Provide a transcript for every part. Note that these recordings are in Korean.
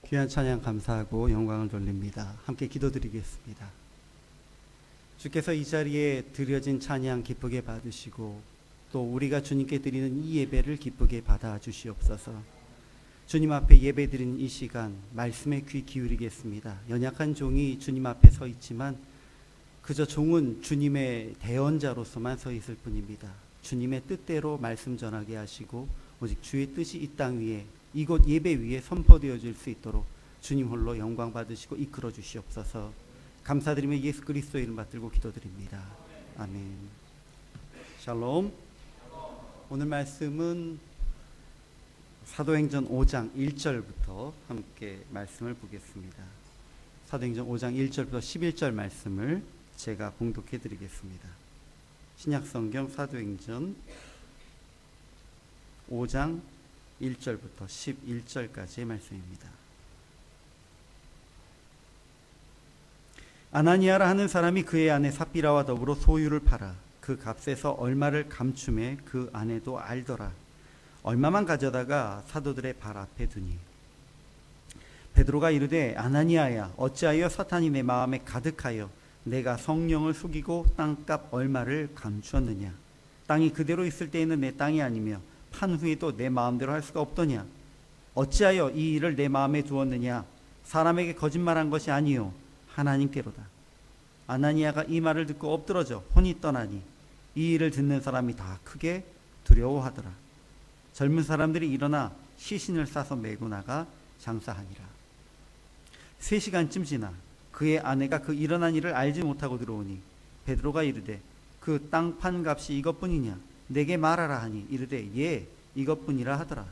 귀한 찬양 감사하고 영광을 돌립니다. 함께 기도드리겠습니다. 주께서 이 자리에 드려진 찬양 기쁘게 받으시고 또 우리가 주님께 드리는 이 예배를 기쁘게 받아 주시옵소서. 주님 앞에 예배 드리는 이 시간 말씀에 귀 기울이겠습니다. 연약한 종이 주님 앞에 서 있지만 그저 종은 주님의 대언자로서만 서 있을 뿐입니다. 주님의 뜻대로 말씀 전하게 하시고 오직 주의 뜻이 이 땅 위에 이곳 예배 위에 선포되어질 수 있도록 주님 홀로 영광 받으시고 이끌어 주시옵소서. 감사드리며 예수 그리스도의 이름 받들고 기도드립니다. 아멘. 샬롬. 오늘 말씀은 사도행전 5장 1절부터 함께 말씀을 보겠습니다. 사도행전 5장 1절부터 11절 말씀을 제가 봉독해 드리겠습니다. 신약성경 사도행전 5장 1절부터 11절까지의 말씀입니다. 아나니아라 하는 사람이 그의 아내 삽비라와 더불어 소유를 팔아 그 값에서 얼마를 감춤해 그 아내도 알더라. 얼마만 가져다가 사도들의 발 앞에 두니 베드로가 이르되 아나니아야 어찌하여 사탄이 내 마음에 가득하여 내가 성령을 속이고 땅값 얼마를 감추었느냐. 땅이 그대로 있을 때에는 내 땅이 아니며 판 후에도 내 마음대로 할 수가 없더냐. 어찌하여 이 일을 내 마음에 두었느냐. 사람에게 거짓말한 것이 아니요 하나님께로다. 아나니아가 이 말을 듣고 엎드러져 혼이 떠나니 이 일을 듣는 사람이 다 크게 두려워하더라. 젊은 사람들이 일어나 시신을 싸서 메고 나가 장사하니라. 3시간쯤 지나 그의 아내가 그 일어난 일을 알지 못하고 들어오니 베드로가 이르되 그 땅 판 값이 이것뿐이냐. 내게 말하라 하니 이르되 예 이것뿐이라 하더라.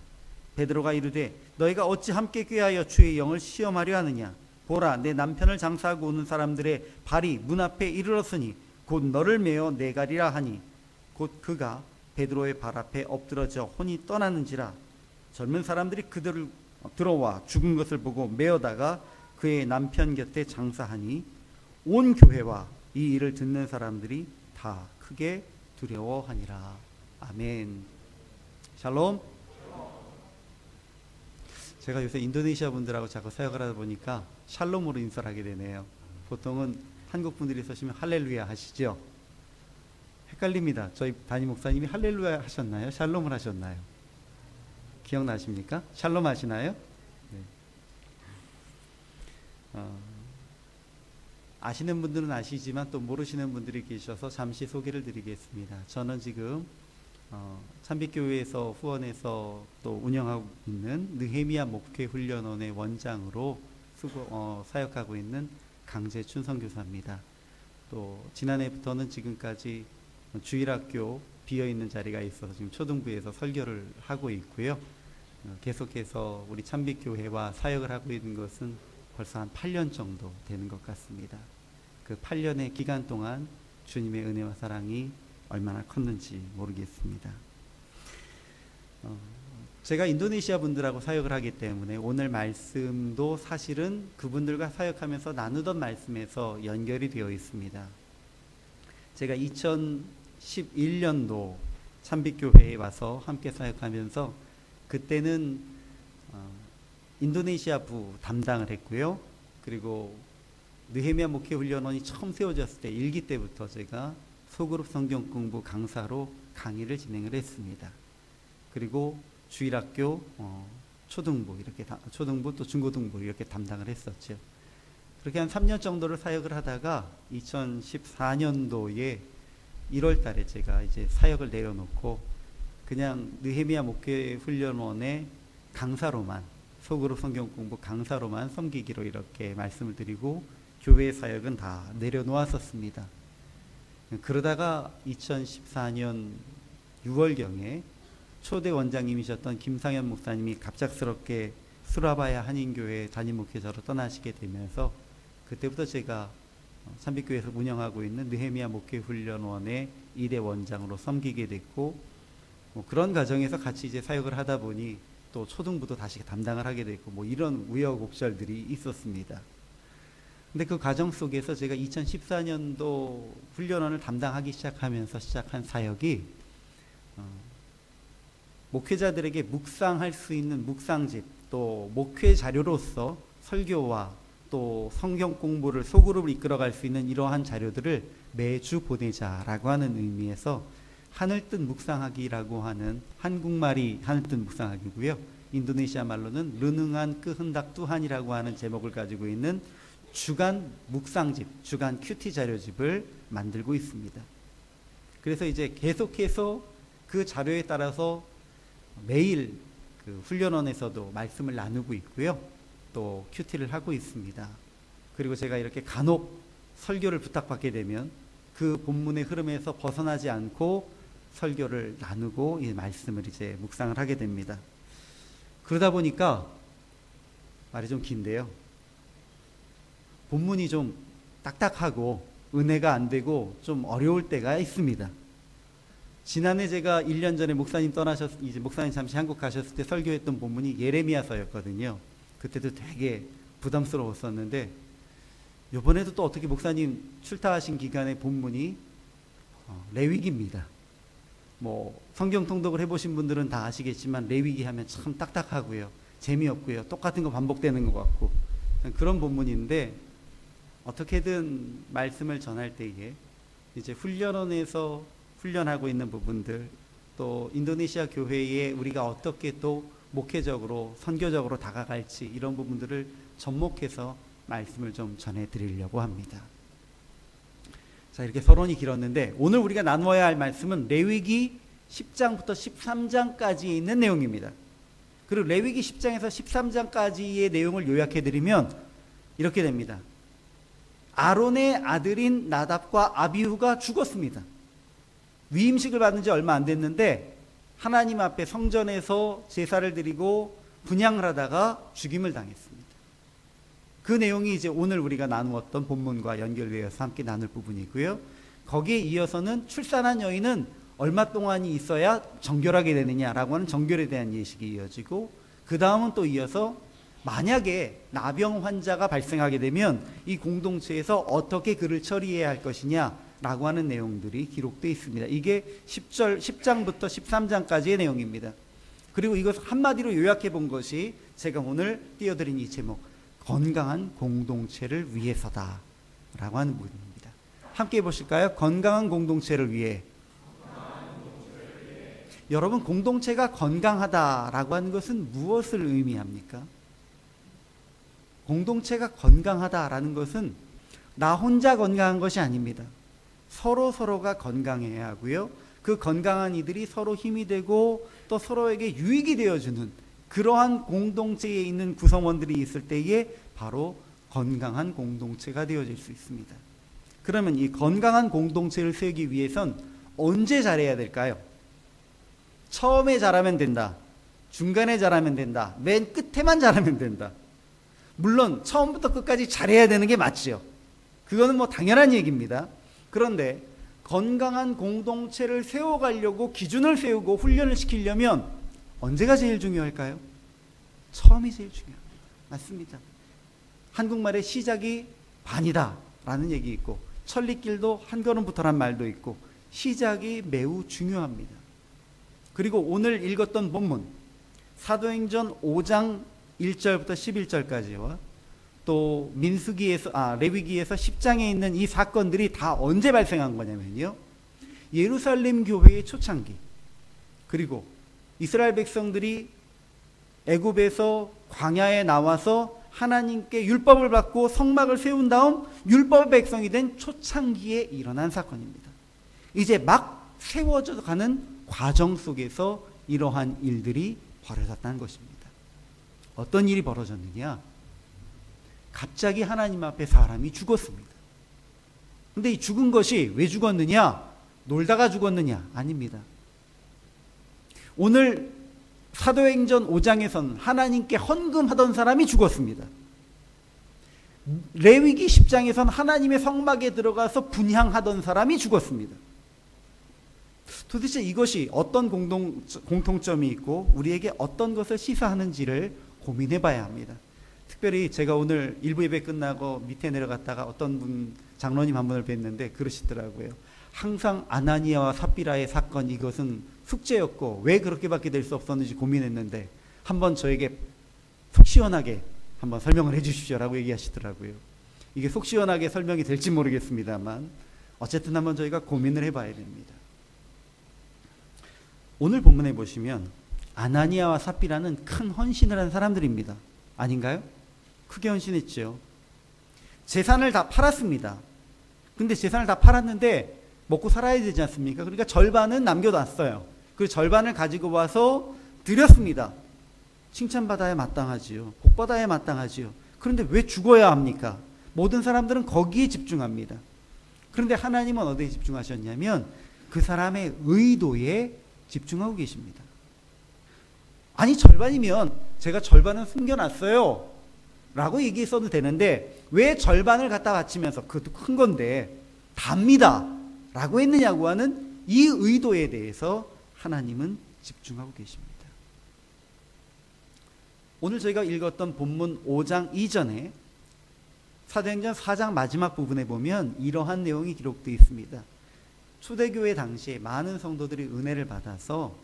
베드로가 이르되 너희가 어찌 함께 꾀하여 주의 영을 시험하려 하느냐. 보라 내 남편을 장사하고 오는 사람들의 발이 문 앞에 이르렀으니 곧 너를 메어 내가리라 하니 곧 그가 베드로의 발 앞에 엎드러져 혼이 떠나는지라. 젊은 사람들이 그들을 들어와 죽은 것을 보고 메어다가 그의 남편 곁에 장사하니 온 교회와 이 일을 듣는 사람들이 다 크게 두려워하니라. 아멘. 샬롬. 제가 요새 인도네시아 분들하고 자꾸 사역을 하다 보니까 샬롬으로 인사를 하게 되네요. 보통은 한국 분들이 쓰시면 할렐루야 하시죠. 헷갈립니다. 저희 담임 목사님이 할렐루야 하셨나요? 샬롬을 하셨나요? 기억나십니까? 샬롬 하시나요? 네. 아시는 분들은 아시지만 또 모르시는 분들이 계셔서 잠시 소개를 드리겠습니다. 저는 지금 참빛교회에서 후원해서 또 운영하고 있는 느헤미야 목회훈련원의 원장으로 사역하고 있는 강재춘 선교사입니다. 또 지난해부터는 지금까지 주일학교 비어있는 자리가 있어서 지금 초등부에서 설교를 하고 있고요. 계속해서 우리 참빛교회와 사역을 하고 있는 것은 벌써 한 8년 정도 되는 것 같습니다. 그 8년의 기간 동안 주님의 은혜와 사랑이 얼마나 컸는지 모르겠습니다. 제가 인도네시아 분들하고 사역을 하기 때문에 오늘 말씀도 사실은 그분들과 사역하면서 나누던 말씀에서 연결이 되어 있습니다. 제가 2011년도 참빛교회에 와서 함께 사역하면서 그때는 인도네시아 부 담당을 했고요. 그리고 느헤미야 목회훈련원이 처음 세워졌을 때 1기 때부터 제가 소그룹 성경 공부 강사로 강의를 진행을 했습니다. 그리고 주일학교, 초등부 이렇게 초등부 또 중고등부 이렇게 담당을 했었죠. 그렇게 한 3년 정도를 사역을 하다가 2014년도에 1월달에 제가 이제 사역을 내려놓고 그냥 느헤미야 목회훈련원의 강사로만 소그룹 성경 공부 강사로만 섬기기로 이렇게 말씀을 드리고 교회 사역은 다 내려놓았었습니다. 그러다가 2014년 6월경에 초대 원장님이셨던 김상현 목사님이 갑작스럽게 수라바야 한인교회 담임 목회자로 떠나시게 되면서 그때부터 제가 참빛교회에서 운영하고 있는 느헤미야 목회훈련원의 1대 원장으로 섬기게 됐고 그런 과정에서 같이 이제 사역을 하다 보니 또 초등부도 다시 담당을 하게 됐고 이런 우여곡절들이 있었습니다. 근데 그 과정 속에서 제가 2014년도 훈련원을 담당하기 시작하면서 시작한 사역이 목회자들에게 묵상할 수 있는 묵상집, 또 목회 자료로서 설교와 또 성경 공부를 소그룹을 이끌어갈 수 있는 이러한 자료들을 매주 보내자라고 하는 의미에서 하늘뜻 묵상하기라고 하는, 한국말이 하늘뜻 묵상하기고요. 인도네시아 말로는 르능한 끄흔닥 뚜한이라고 하는 제목을 가지고 있는 주간 묵상집, 주간 큐티 자료집을 만들고 있습니다. 그래서 이제 계속해서 그 자료에 따라서 매일 그 훈련원에서도 말씀을 나누고 있고요. 또 큐티를 하고 있습니다. 그리고 제가 이렇게 간혹 설교를 부탁받게 되면 그 본문의 흐름에서 벗어나지 않고 설교를 나누고 이 말씀을 이제 묵상을 하게 됩니다. 그러다 보니까 말이 좀 긴데요. 본문이 좀 딱딱하고 은혜가 안 되고 좀 어려울 때가 있습니다. 지난해 제가 1년 전에 목사님 이제 목사님 잠시 한국 가셨을 때 설교했던 본문이 예레미야서였거든요. 그때도 되게 부담스러웠었는데 이번에도 또 어떻게 목사님 출타하신 기간의 본문이 레위기입니다. 뭐 성경 통독을 해보신 분들은 다 아시겠지만 레위기 하면 참 딱딱하고요, 재미없고요, 똑같은 거 반복되는 것 같고 그런 본문인데, 어떻게든 말씀을 전할 때에 이제 훈련원에서 훈련하고 있는 부분들, 또 인도네시아 교회에 우리가 어떻게 또 목회적으로 선교적으로 다가갈지 이런 부분들을 접목해서 말씀을 좀 전해드리려고 합니다. 자, 이렇게 서론이 길었는데 오늘 우리가 나누어야 할 말씀은 레위기 10장부터 13장까지에 있는 내용입니다. 그리고 레위기 10장에서 13장까지의 내용을 요약해드리면 이렇게 됩니다. 아론의 아들인 나답과 아비후가 죽었습니다. 위임식을 받은 지 얼마 안 됐는데 하나님 앞에 성전에서 제사를 드리고 분향을 하다가 죽임을 당했습니다. 그 내용이 이제 오늘 우리가 나누었던 본문과 연결되어서 함께 나눌 부분이고요. 거기에 이어서는 출산한 여인은 얼마 동안이 있어야 정결하게 되느냐라고 하는 정결에 대한 예식이 이어지고, 그 다음은 또 이어서 만약에 나병 환자가 발생하게 되면 이 공동체에서 어떻게 그를 처리해야 할 것이냐라고 하는 내용들이 기록되어 있습니다. 이게 10장부터 13장까지의 내용입니다. 그리고 이것을 한마디로 요약해 본 것이 제가 오늘 띄워드린 이 제목, 건강한 공동체를 위해서다 라고 하는 부분입니다. 함께 해보실까요? 건강한 공동체를 위해. 여러분, 공동체가 건강하다라고 하는 것은 무엇을 의미합니까? 공동체가 건강하다라는 것은 나 혼자 건강한 것이 아닙니다. 서로가 건강해야 하고요. 그 건강한 이들이 서로 힘이 되고 또 서로에게 유익이 되어주는 그러한 공동체에 있는 구성원들이 있을 때에 바로 건강한 공동체가 되어질 수 있습니다. 그러면 이 건강한 공동체를 세우기 위해선 언제 잘해야 될까요? 처음에 잘하면 된다, 중간에 잘하면 된다, 맨 끝에만 잘하면 된다. 물론 처음부터 끝까지 잘해야 되는 게 맞죠. 그거는 뭐 당연한 얘기입니다. 그런데 건강한 공동체를 세워가려고 기준을 세우고 훈련을 시키려면 언제가 제일 중요할까요? 처음이 제일 중요합니다. 맞습니다. 한국말의 시작이 반이다 라는 얘기 있고, 천리길도 한 걸음부터란 말도 있고, 시작이 매우 중요합니다. 그리고 오늘 읽었던 본문 사도행전 5장 1절부터 11절까지와 또 레위기에서 10장에 있는 이 사건들이 다 언제 발생한 거냐면요, 예루살렘 교회의 초창기, 그리고 이스라엘 백성들이 애굽에서 광야에 나와서 하나님께 율법을 받고 성막을 세운 다음 율법의 백성이 된 초창기에 일어난 사건입니다. 이제 막 세워져 가는 과정 속에서 이러한 일들이 벌어졌다는 것입니다. 어떤 일이 벌어졌느냐? 갑자기 하나님 앞에 사람이 죽었습니다. 근데 이 죽은 것이 왜 죽었느냐? 놀다가 죽었느냐? 아닙니다. 오늘 사도행전 5장에서는 하나님께 헌금하던 사람이 죽었습니다. 레위기 10장에서는 하나님의 성막에 들어가서 분향하던 사람이 죽었습니다. 도대체 이것이 어떤 공통점이 있고 우리에게 어떤 것을 시사하는지를 고민해 봐야 합니다. 특별히 제가 오늘 일부 예배 끝나고 밑에 내려갔다가 어떤 분, 장로님 한 분을 뵀는데 그러시더라고요. 항상 아나니아와 삽비라의 사건, 이것은 숙제였고 왜 그렇게밖에 될 수 없었는지 고민했는데 한번 저에게 속 시원하게 한번 설명을 해 주십시오라고 얘기하시더라고요. 이게 속 시원하게 설명이 될지 모르겠습니다만 어쨌든 한번 저희가 고민을 해봐야 됩니다. 오늘 본문에 보시면 아나니아와 삽비라는 큰 헌신을 한 사람들입니다. 아닌가요? 크게 헌신했죠. 재산을 다 팔았습니다. 근데 재산을 다 팔았는데 먹고 살아야 되지 않습니까? 그러니까 절반은 남겨놨어요. 그 절반을 가지고 와서 드렸습니다. 칭찬받아야 마땅하지요. 복받아야 마땅하지요. 그런데 왜 죽어야 합니까? 모든 사람들은 거기에 집중합니다. 그런데 하나님은 어디에 집중하셨냐면 그 사람의 의도에 집중하고 계십니다. 아니 절반이면 제가 절반은 숨겨놨어요 라고 얘기했어도 되는데 왜 절반을 갖다 바치면서 그것도 큰 건데 답니다 라고 했느냐고 하는 이 의도에 대해서 하나님은 집중하고 계십니다. 오늘 저희가 읽었던 본문 5장 이전에 사도행전 4장 마지막 부분에 보면 이러한 내용이 기록되어 있습니다. 초대교회 당시에 많은 성도들이 은혜를 받아서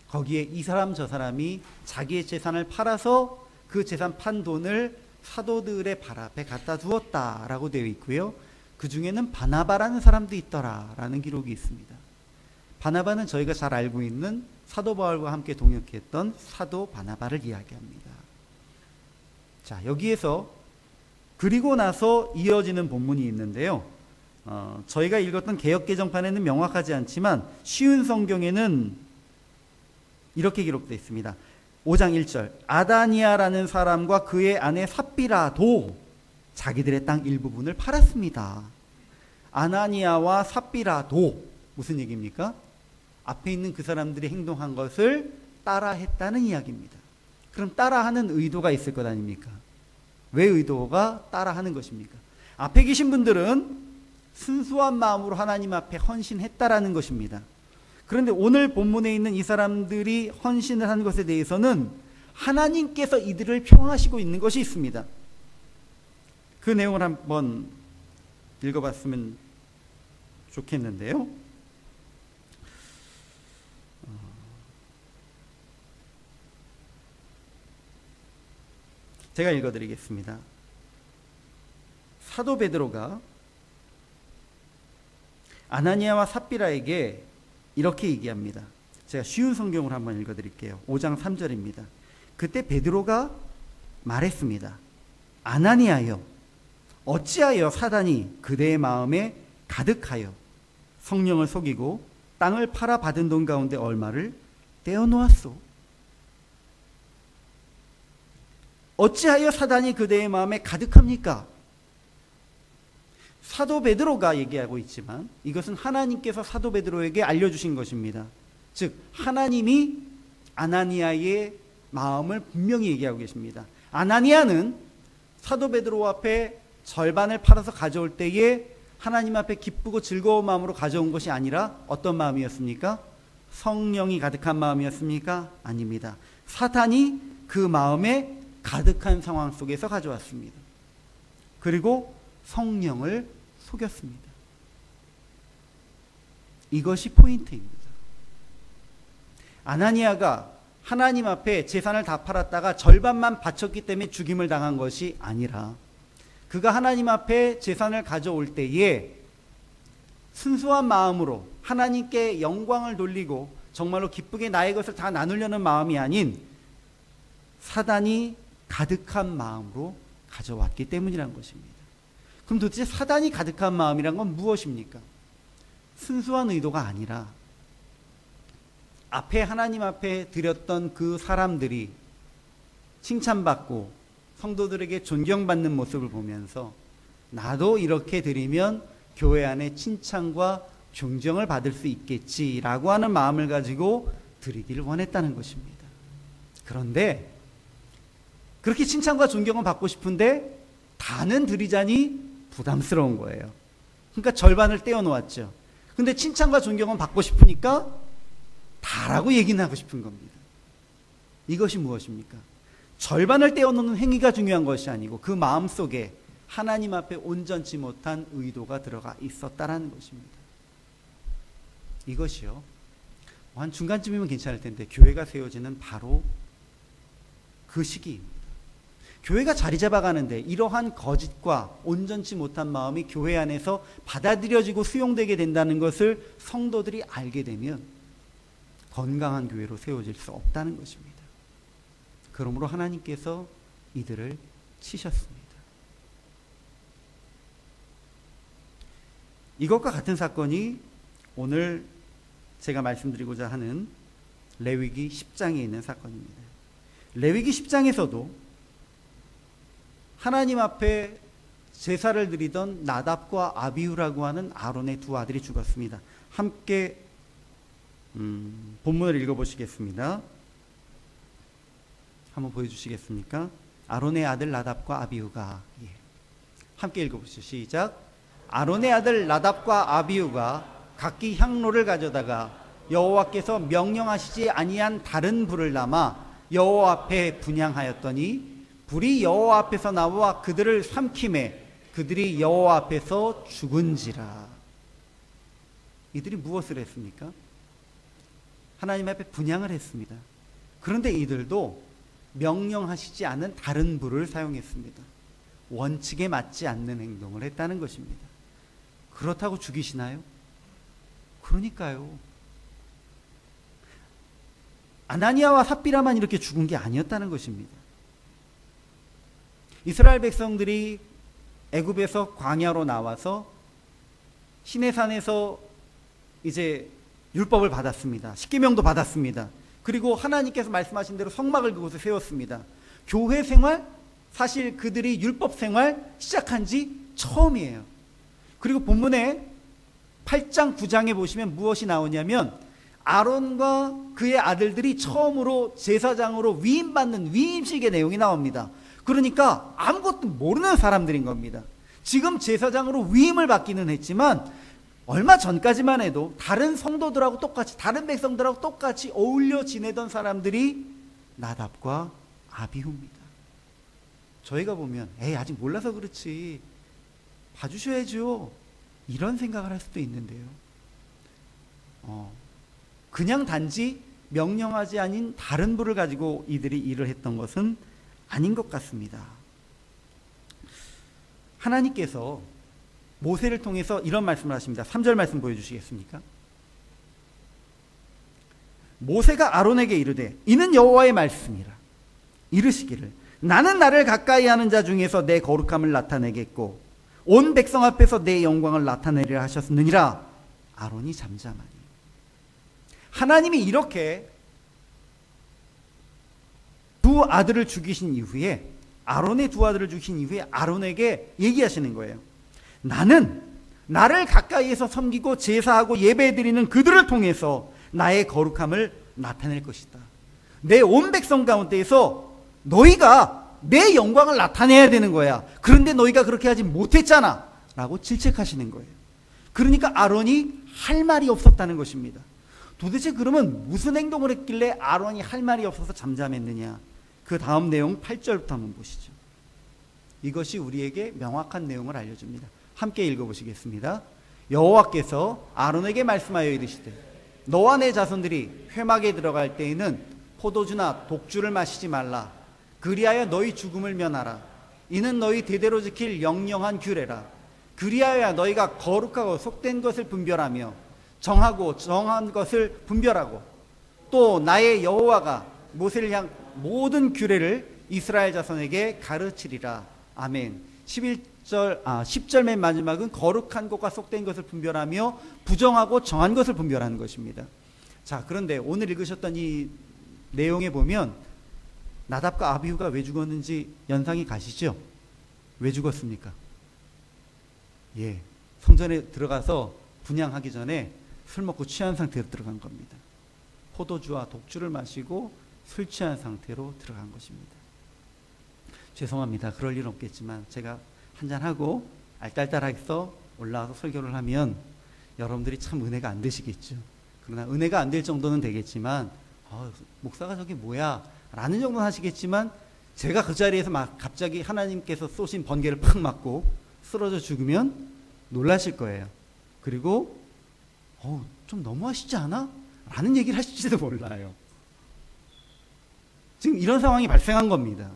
거기에 이 사람 저 사람이 자기의 재산을 팔아서 그 재산 판 돈을 사도들의 발 앞에 갖다 두었다라고 되어 있고요. 그 중에는 바나바라는 사람도 있더라라는 기록이 있습니다. 바나바는 저희가 잘 알고 있는 사도 바울과 함께 동역했던 사도 바나바를 이야기합니다. 자, 여기에서 그리고 나서 이어지는 본문이 있는데요. 저희가 읽었던 개역개정판에는 명확하지 않지만 쉬운 성경에는 이렇게 기록되어 있습니다. 5장 1절 아다니아라는 사람과 그의 아내 삽비라도 자기들의 땅 일부분을 팔았습니다. 아나니아와 삽비라도 무슨 얘기입니까? 앞에 있는 그 사람들이 행동한 것을 따라했다는 이야기입니다. 그럼 따라하는 의도가 있을 것 아닙니까? 왜 의도가 따라하는 것입니까? 앞에 계신 분들은 순수한 마음으로 하나님 앞에 헌신했다라는 것입니다. 그런데 오늘 본문에 있는 이 사람들이 헌신을 한 것에 대해서는 하나님께서 이들을 평하시고 있는 것이 있습니다. 그 내용을 한번 읽어봤으면 좋겠는데요. 제가 읽어드리겠습니다. 사도 베드로가 아나니아와 삽비라에게 이렇게 얘기합니다. 제가 쉬운 성경을 한번 읽어드릴게요. 5장 3절입니다. 그때 베드로가 말했습니다. 아나니아여, 어찌하여 사단이 그대의 마음에 가득하여 성령을 속이고 땅을 팔아 받은 돈 가운데 얼마를 떼어놓았소? 어찌하여 사단이 그대의 마음에 가득합니까? 사도 베드로가 얘기하고 있지만 이것은 하나님께서 사도 베드로에게 알려주신 것입니다. 즉 하나님이 아나니아의 마음을 분명히 얘기하고 계십니다. 아나니아는 사도 베드로 앞에 절반을 팔아서 가져올 때에 하나님 앞에 기쁘고 즐거운 마음으로 가져온 것이 아니라 어떤 마음이었습니까? 성령이 가득한 마음이었습니까? 아닙니다. 사탄이 그 마음에 가득한 상황 속에서 가져왔습니다. 그리고 성령을 속였습니다. 이것이 포인트입니다. 아나니아가 하나님 앞에 재산을 다 팔았다가 절반만 바쳤기 때문에 죽임을 당한 것이 아니라 그가 하나님 앞에 재산을 가져올 때에 순수한 마음으로 하나님께 영광을 돌리고 정말로 기쁘게 나의 것을 다 나누려는 마음이 아닌 사단이 가득한 마음으로 가져왔기 때문이라는 것입니다. 그럼 도대체 사단이 가득한 마음이란 건 무엇입니까? 순수한 의도가 아니라 앞에 하나님 앞에 드렸던 그 사람들이 칭찬받고 성도들에게 존경받는 모습을 보면서 나도 이렇게 드리면 교회 안에 칭찬과 존경을 받을 수 있겠지라고 하는 마음을 가지고 드리기를 원했다는 것입니다. 그런데 그렇게 칭찬과 존경을 받고 싶은데 다는 드리자니 부담스러운 거예요. 그러니까 절반을 떼어놓았죠. 근데 칭찬과 존경은 받고 싶으니까 다라고 얘기는 하고 싶은 겁니다. 이것이 무엇입니까? 절반을 떼어놓는 행위가 중요한 것이 아니고 그 마음속에 하나님 앞에 온전치 못한 의도가 들어가 있었다라는 것입니다. 이것이요. 한 중간쯤이면 괜찮을 텐데 교회가 세워지는 바로 그 시기입니다. 교회가 자리 잡아가는데 이러한 거짓과 온전치 못한 마음이 교회 안에서 받아들여지고 수용되게 된다는 것을 성도들이 알게 되면 건강한 교회로 세워질 수 없다는 것입니다. 그러므로 하나님께서 이들을 치셨습니다. 이것과 같은 사건이 오늘 제가 말씀드리고자 하는 레위기 10장에 있는 사건입니다. 레위기 10장에서도 하나님 앞에 제사를 드리던 나답과 아비후라고 하는 아론의 두 아들이 죽었습니다. 함께 본문을 읽어보시겠습니다. 한번 보여주시겠습니까? 아론의 아들 나답과 아비후가, 함께 읽어보시죠. 시작. 아론의 아들 나답과 아비후가 각기 향로를 가져다가 여호와께서 명령하시지 아니한 다른 불을 남아 여호와 앞에 분향하였더니 불이 여호와 앞에서 나와 그들을 삼키매 그들이 여호와 앞에서 죽은지라. 이들이 무엇을 했습니까? 하나님 앞에 분향을 했습니다. 그런데 이들도 명령하시지 않은 다른 불을 사용했습니다. 원칙에 맞지 않는 행동을 했다는 것입니다. 그렇다고 죽이시나요? 그러니까요. 아나니아와 삽비라만 이렇게 죽은 게 아니었다는 것입니다. 이스라엘 백성들이 애굽에서 광야로 나와서 시내산에서 이제 율법을 받았습니다. 십계명도 받았습니다. 그리고 하나님께서 말씀하신 대로 성막을 그곳에 세웠습니다. 교회 생활, 사실 그들이 율법 생활 시작한 지 처음이에요. 그리고 본문에 8장 9장에 보시면 무엇이 나오냐면 아론과 그의 아들들이 처음으로 제사장으로 위임받는 위임식의 내용이 나옵니다. 그러니까 아무것도 모르는 사람들인 겁니다. 지금 제사장으로 위임을 받기는 했지만 얼마 전까지만 해도 다른 성도들하고 똑같이, 다른 백성들하고 똑같이 어울려 지내던 사람들이 나답과 아비후입니다. 저희가 보면 아직 몰라서 그렇지 봐주셔야죠, 이런 생각을 할 수도 있는데요. 그냥 단지 명령하지 아닌 다른 불을 가지고 이들이 일을 했던 것은 아닌 것 같습니다. 하나님께서 모세를 통해서 이런 말씀을 하십니다. 3절 말씀 보여주시겠습니까? 모세가 아론에게 이르되 이는 여호와의 말씀이라. 이르시기를 나는 나를 가까이 하는 자 중에서 내 거룩함을 나타내겠고 온 백성 앞에서 내 영광을 나타내리라 하셨느니라. 아론이 잠잠하니. 하나님이 이렇게 두 아들을 죽이신 이후에, 아론의 두 아들을 죽이신 이후에 아론에게 얘기하시는 거예요. 나는 나를 가까이에서 섬기고 제사하고 예배드리는 그들을 통해서 나의 거룩함을 나타낼 것이다. 내 온 백성 가운데에서 너희가 내 영광을 나타내야 되는 거야. 그런데 너희가 그렇게 하지 못했잖아 라고 질책하시는 거예요. 그러니까 아론이 할 말이 없었다는 것입니다. 도대체 그러면 무슨 행동을 했길래 아론이 할 말이 없어서 잠잠했느냐. 그 다음 내용 8절부터 한번 보시죠. 이것이 우리에게 명확한 내용을 알려줍니다. 함께 읽어보시겠습니다. 여호와께서 아론에게 말씀하여 이르시되 너와 내 자손들이 회막에 들어갈 때에는 포도주나 독주를 마시지 말라. 그리하여 너희 죽음을 면하라. 이는 너희 대대로 지킬 영영한 규례라. 그리하여 너희가 거룩하고 속된 것을 분별하며 정하고 정한 것을 분별하고 또 나의 여호와가 모세를 향 모든 규례를 이스라엘 자손에게 가르치리라. 아멘. 10절 맨 마지막은 거룩한 것과 속된 것을 분별하며 부정하고 정한 것을 분별하는 것입니다. 자, 그런데 오늘 읽으셨던 이 내용에 보면 나답과 아비후가 왜 죽었는지 연상이 가시죠? 왜 죽었습니까? 성전에 들어가서 분향하기 전에 술 먹고 취한 상태로 들어간 겁니다. 포도주와 독주를 마시고 술 취한 상태로 들어간 것입니다. 죄송합니다. 그럴 일 없겠지만 제가 한잔하고 알딸딸하게서 올라와서 설교를 하면 여러분들이 참 은혜가 안 되시겠죠. 그러나 은혜가 안 될 정도는 되겠지만 목사가 저게 뭐야 라는 정도는 하시겠지만 제가 그 자리에서 막 갑자기 하나님께서 쏘신 번개를 팍 맞고 쓰러져 죽으면 놀라실 거예요. 그리고 좀 너무하시지 않아? 라는 얘기를 하실지도 몰라요. 지금 이런 상황이 발생한 겁니다.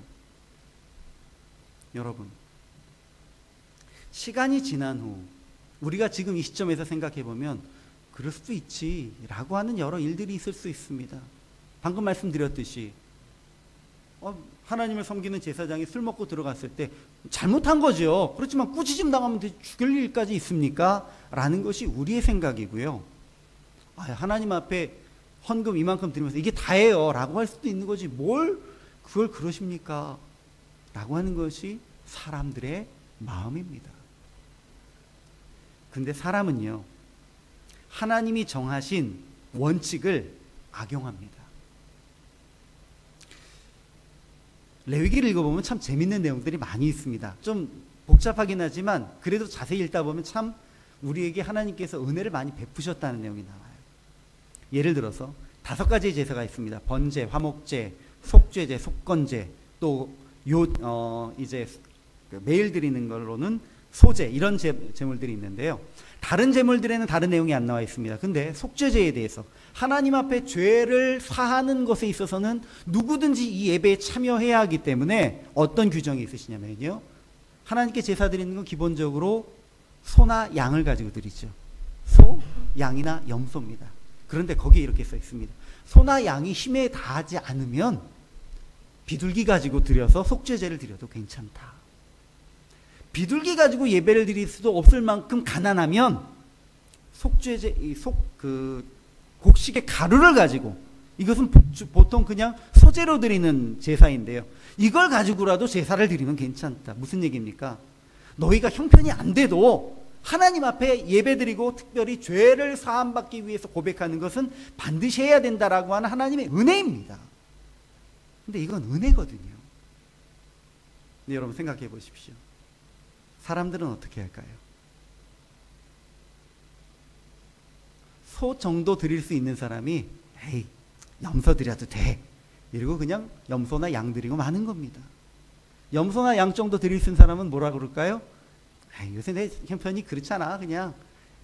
여러분, 시간이 지난 후 우리가 지금 이 시점에서 생각해 보면 그럴 수도 있지 라고 하는 여러 일들이 있을 수 있습니다. 방금 말씀드렸듯이 하나님을 섬기는 제사장이 술 먹고 들어갔을 때 잘못한 거죠. 그렇지만 꾸짖음 당하면 죽일 일까지 있습니까? 라는 것이 우리의 생각이고요. 하나님 앞에 헌금 이만큼 드리면서 이게 다예요 라고 할 수도 있는 거지, 뭘 그걸 그러십니까? 라고 하는 것이 사람들의 마음입니다. 근데 사람은요, 하나님이 정하신 원칙을 악용합니다. 레위기를 읽어보면 참 재밌는 내용들이 많이 있습니다. 좀 복잡하긴 하지만 그래도 자세히 읽다 보면 참 우리에게 하나님께서 은혜를 많이 베푸셨다는 내용이 나와요. 예를 들어서 5가지의 제사가 있습니다. 번제, 화목제, 속죄제, 속건제, 또 이제 매일 드리는 걸로는 소제, 이런 제물들이 있는데요. 다른 제물들에는 다른 내용이 안 나와 있습니다. 근데 속죄제에 대해서 하나님 앞에 죄를 사하는 것에 있어서는 누구든지 이 예배에 참여해야 하기 때문에 어떤 규정이 있으시냐면요, 하나님께 제사 드리는 건 기본적으로 소나 양을 가지고 드리죠. 소, 양이나 염소입니다. 그런데 거기에 이렇게 써 있습니다. 소나 양이 힘에 닿지 않으면 비둘기 가지고 드려서 속죄제를 드려도 괜찮다. 비둘기 가지고 예배를 드릴 수도 없을 만큼 가난하면 속죄제, 곡식의 가루를 가지고, 이것은 보통 그냥 소제로 드리는 제사인데요, 이걸 가지고라도 제사를 드리면 괜찮다. 무슨 얘기입니까? 너희가 형편이 안 돼도 하나님 앞에 예배드리고 특별히 죄를 사함받기 위해서 고백하는 것은 반드시 해야 된다라고 하는 하나님의 은혜입니다. 근데 이건 은혜거든요. 근데 여러분 생각해 보십시오. 사람들은 어떻게 할까요? 소 정도 드릴 수 있는 사람이 에이, 염소 드려도 돼, 이러고 그냥 염소나 양 드리고 마는 겁니다. 염소나 양 정도 드릴 수 있는 사람은 뭐라 그럴까요? 에이, 요새 내 형편이 그렇잖아, 그냥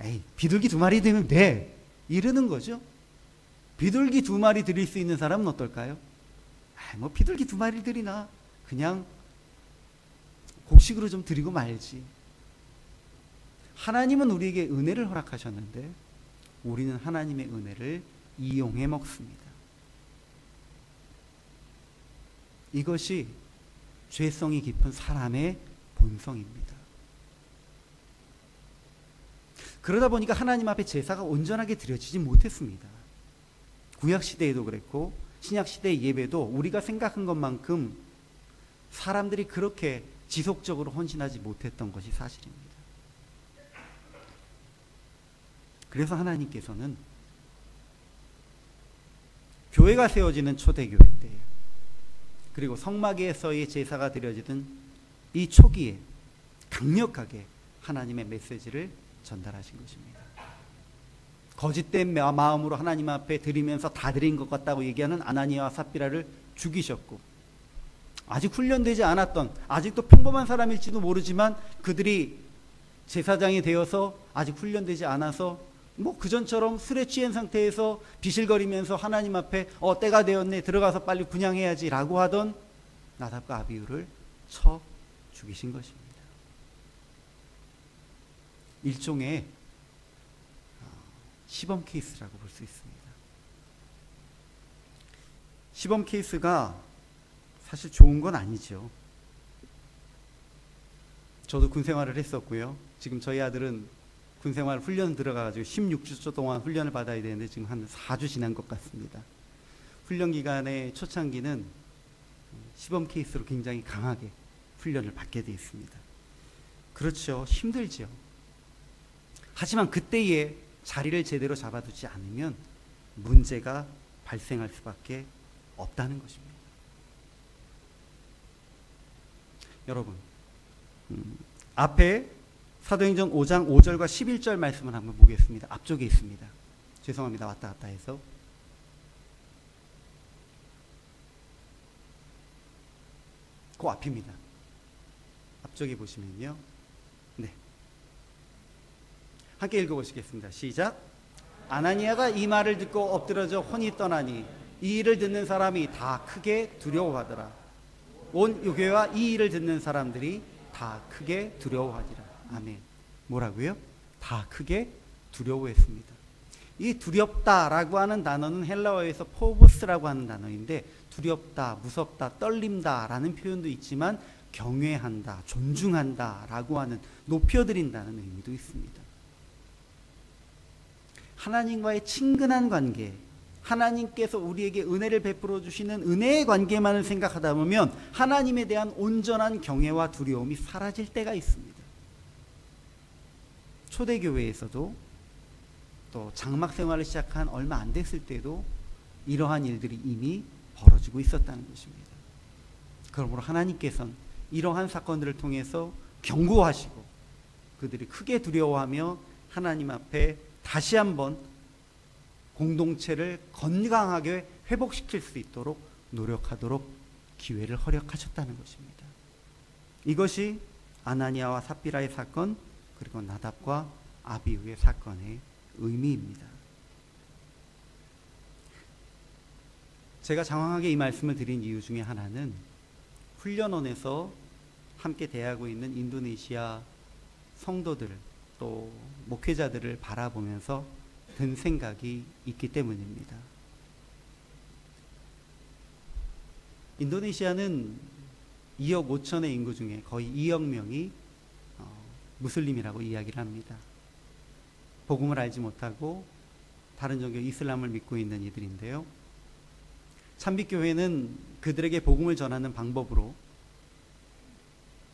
에이, 비둘기 2마리 드리면 돼, 이러는 거죠. 비둘기 2마리 드릴 수 있는 사람은 어떨까요? 에이, 뭐 비둘기 2마리 드리나, 그냥 곡식으로 좀 드리고 말지. 하나님은 우리에게 은혜를 허락하셨는데 우리는 하나님의 은혜를 이용해 먹습니다. 이것이 죄성이 깊은 사람의 본성입니다. 그러다 보니까 하나님 앞에 제사가 온전하게 드려지지 못했습니다. 구약시대에도 그랬고 신약시대의 예배도 우리가 생각한 것만큼 사람들이 그렇게 지속적으로 헌신하지 못했던 것이 사실입니다. 그래서 하나님께서는 교회가 세워지는 초대교회 때, 그리고 성막에서의 제사가 드려지던 이 초기에 강력하게 하나님의 메시지를 전달하신 것입니다. 거짓된 마음으로 하나님 앞에 드리면서 다 드린 것 같다고 얘기하는 아나니아와 삽비라를 죽이셨고, 아직 훈련되지 않았던, 아직도 평범한 사람일지도 모르지만 그들이 제사장이 되어서 아직 훈련되지 않아서 뭐 그전처럼 술에 취한 상태에서 비실거리면서 하나님 앞에 때가 되었네, 들어가서 빨리 분향해야지 라고 하던 나답과 아비후를 쳐 죽이신 것입니다. 일종의 시범 케이스라고 볼 수 있습니다. 시범 케이스가 사실 좋은 건 아니죠. 저도 군 생활을 했었고요. 지금 저희 아들은 군 생활 훈련 들어가가지고 16주 동안 훈련을 받아야 되는데 지금 한 4주 지난 것 같습니다. 훈련 기간의 초창기는 시범 케이스로 굉장히 강하게 훈련을 받게 되어 있습니다. 그렇죠. 힘들죠. 하지만 그때에 자리를 제대로 잡아두지 않으면 문제가 발생할 수밖에 없다는 것입니다. 여러분, 앞에 사도행전 5장 5절과 11절 말씀을 한번 보겠습니다. 앞쪽에 있습니다. 죄송합니다. 왔다 갔다 해서. 그 앞입니다. 앞쪽에 보시면요. 네. 함께 읽어보시겠습니다. 시작. 아나니아가 이 말을 듣고 엎드러져 혼이 떠나니 이 일을 듣는 사람이 다 크게 두려워하더라. 온 교회와 이 일을 듣는 사람들이 다 크게 두려워하니라. 아멘. 뭐라고요? 다 크게 두려워했습니다. 이 두렵다라고 하는 단어는 헬라어에서 포보스라고 하는 단어인데, 두렵다, 무섭다, 떨림다라는 표현도 있지만 경외한다, 존중한다라고 하는, 높여드린다는 의미도 있습니다. 하나님과의 친근한 관계, 하나님께서 우리에게 은혜를 베풀어 주시는 은혜의 관계만을 생각하다 보면 하나님에 대한 온전한 경외와 두려움이 사라질 때가 있습니다. 초대교회에서도 또 장막 생활을 시작한 얼마 안 됐을 때도 이러한 일들이 이미 벌어지고 있었다는 것입니다. 그러므로 하나님께서는 이러한 사건들을 통해서 경고하시고 그들이 크게 두려워하며 하나님 앞에 다시 한번 공동체를 건강하게 회복시킬 수 있도록 노력하도록 기회를 허락하셨다는 것입니다. 이것이 아나니아와 삽비라의 사건, 그리고 나답과 아비후의 사건의 의미입니다. 제가 장황하게 이 말씀을 드린 이유 중에 하나는 훈련원에서 함께 대하고 있는 인도네시아 성도들 또 목회자들을 바라보면서 든 생각이 있기 때문입니다. 인도네시아는 2억 5천의 인구 중에 거의 2억 명이 무슬림이라고 이야기를 합니다. 복음을 알지 못하고 다른 종교 이슬람을 믿고 있는 이들인데요. 참빛교회는 그들에게 복음을 전하는 방법으로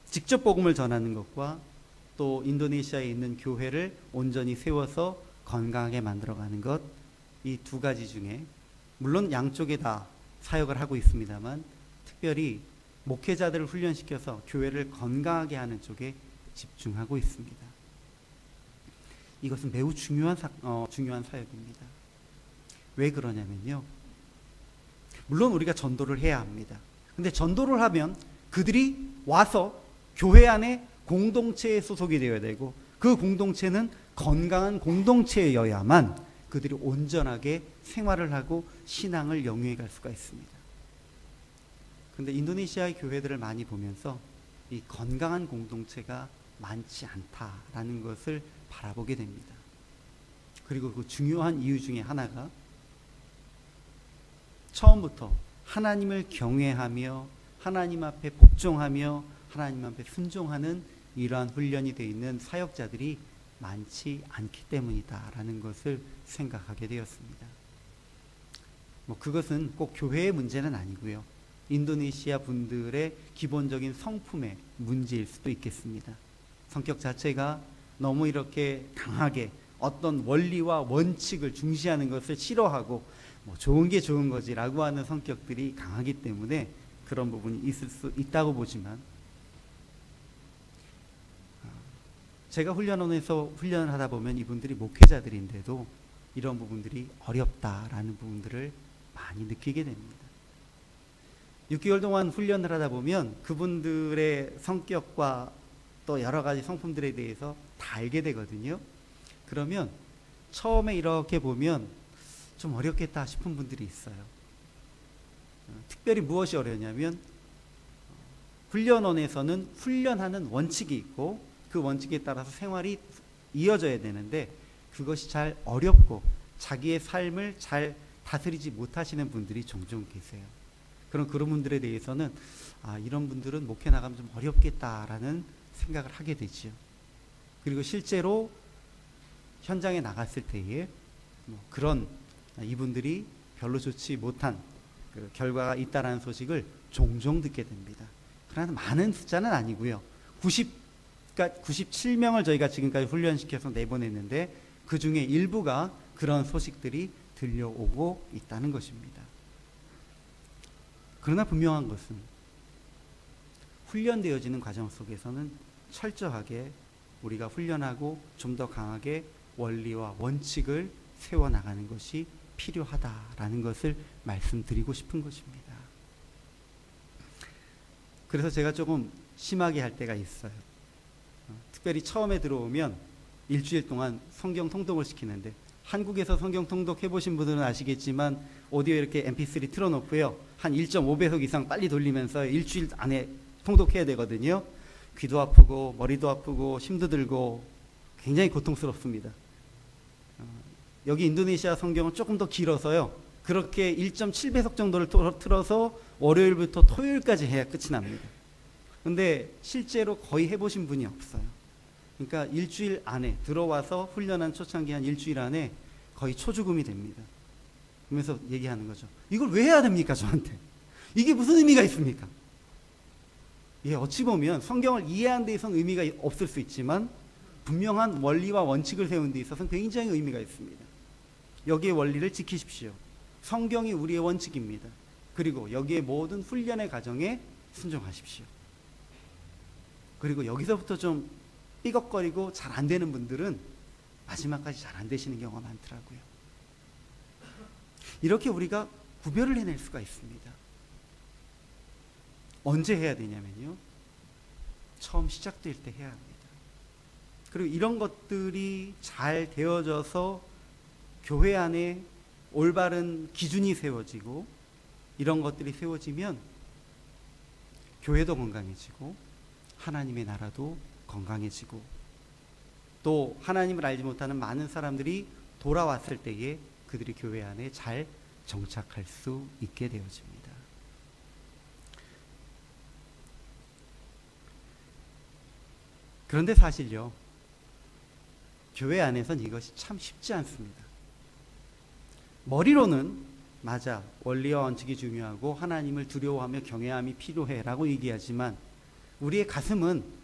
직접 복음을 전하는 것과 또 인도네시아에 있는 교회를 온전히 세워서 건강하게 만들어가는 것, 이 두 가지 중에 물론 양쪽에 다 사역을 하고 있습니다만 특별히 목회자들을 훈련시켜서 교회를 건강하게 하는 쪽에 집중하고 있습니다. 이것은 매우 중요한 사역입니다. 왜 그러냐면요, 물론 우리가 전도를 해야 합니다. 근데 전도를 하면 그들이 와서 교회 안에 공동체에 소속이 되어야 되고, 그 공동체는 건강한 공동체여야만 그들이 온전하게 생활을 하고 신앙을 영위해 갈 수가 있습니다. 근데 인도네시아의 교회들을 많이 보면서 이 건강한 공동체가 많지 않다라는 것을 바라보게 됩니다. 그리고 그 중요한 이유 중에 하나가 처음부터 하나님을 경외하며 하나님 앞에 복종하며 하나님 앞에 순종하는 이러한 훈련이 되어 있는 사역자들이 많지 않기 때문이다라는 것을 생각하게 되었습니다. 그것은 꼭 교회의 문제는 아니고요, 인도네시아 분들의 기본적인 성품의 문제일 수도 있겠습니다. 성격 자체가 너무 이렇게 강하게 어떤 원리와 원칙을 중시하는 것을 싫어하고 좋은 게 좋은 거지라고 하는 성격들이 강하기 때문에 그런 부분이 있을 수 있다고 보지만, 제가 훈련원에서 훈련을 하다 보면 이분들이 목회자들인데도 이런 부분들이 어렵다라는 부분들을 많이 느끼게 됩니다. 6개월 동안 훈련을 하다 보면 그분들의 성격과 또 여러 가지 성품들에 대해서 다 알게 되거든요. 그러면 처음에 이렇게 보면 좀 어렵겠다 싶은 분들이 있어요. 특별히 무엇이 어려냐면 훈련원에서는 훈련하는 원칙이 있고 그 원칙에 따라서 생활이 이어져야 되는데 그것이 잘 어렵고 자기의 삶을 잘 다스리지 못하시는 분들이 종종 계세요. 그런 분들에 대해서는 이런 분들은 목회 나가면 좀 어렵겠다라는 생각을 하게 되죠. 그리고 실제로 현장에 나갔을 때에 그런 이분들이 별로 좋지 못한 그 결과가 있다라는 소식을 종종 듣게 됩니다. 그러나 많은 숫자는 아니고요. 97명을 저희가 지금까지 훈련시켜서 내보냈는데 그 중에 일부가 그런 소식들이 들려오고 있다는 것입니다. 그러나 분명한 것은 훈련되어지는 과정 속에서는 철저하게 우리가 훈련하고 좀 더 강하게 원리와 원칙을 세워나가는 것이 필요하다라는 것을 말씀드리고 싶은 것입니다. 그래서 제가 조금 심하게 할 때가 있어요. 특별히 처음에 들어오면 일주일 동안 성경 통독을 시키는데 한국에서 성경 통독해 보신 분들은 아시겠지만 오디오 이렇게 mp3 틀어놓고요. 한 1.5배속 이상 빨리 돌리면서 일주일 안에 통독해야 되거든요. 귀도 아프고 머리도 아프고 힘도 들고 굉장히 고통스럽습니다. 여기 인도네시아 성경은 조금 더 길어서요. 그렇게 1.7배속 정도를 틀어서 월요일부터 토요일까지 해야 끝이 납니다. 근데 실제로 거의 해보신 분이 없어요. 그러니까 일주일 안에 들어와서 훈련한 초창기 한 일주일 안에 거의 초죽음이 됩니다. 그러면서 얘기하는 거죠. 이걸 왜 해야 됩니까, 저한테? 이게 무슨 의미가 있습니까? 예, 어찌 보면 성경을 이해하는 데 있어서는 의미가 없을 수 있지만 분명한 원리와 원칙을 세우는 데 있어서는 굉장히 의미가 있습니다. 여기의 원리를 지키십시오. 성경이 우리의 원칙입니다. 그리고 여기에 모든 훈련의 과정에 순종하십시오. 그리고 여기서부터 좀 삐걱거리고 잘 안 되는 분들은 마지막까지 잘 안 되시는 경우가 많더라고요. 이렇게 우리가 구별을 해낼 수가 있습니다. 언제 해야 되냐면요, 처음 시작될 때 해야 합니다. 그리고 이런 것들이 잘 되어져서 교회 안에 올바른 기준이 세워지고 이런 것들이 세워지면 교회도 건강해지고 하나님의 나라도 건강해지고 또 하나님을 알지 못하는 많은 사람들이 돌아왔을 때에 그들이 교회 안에 잘 정착할 수 있게 되어집니다. 그런데 사실요, 교회 안에선 이것이 참 쉽지 않습니다. 머리로는 맞아, 원리와 원칙이 중요하고 하나님을 두려워하며 경외함이 필요해라고 얘기하지만 우리의 가슴은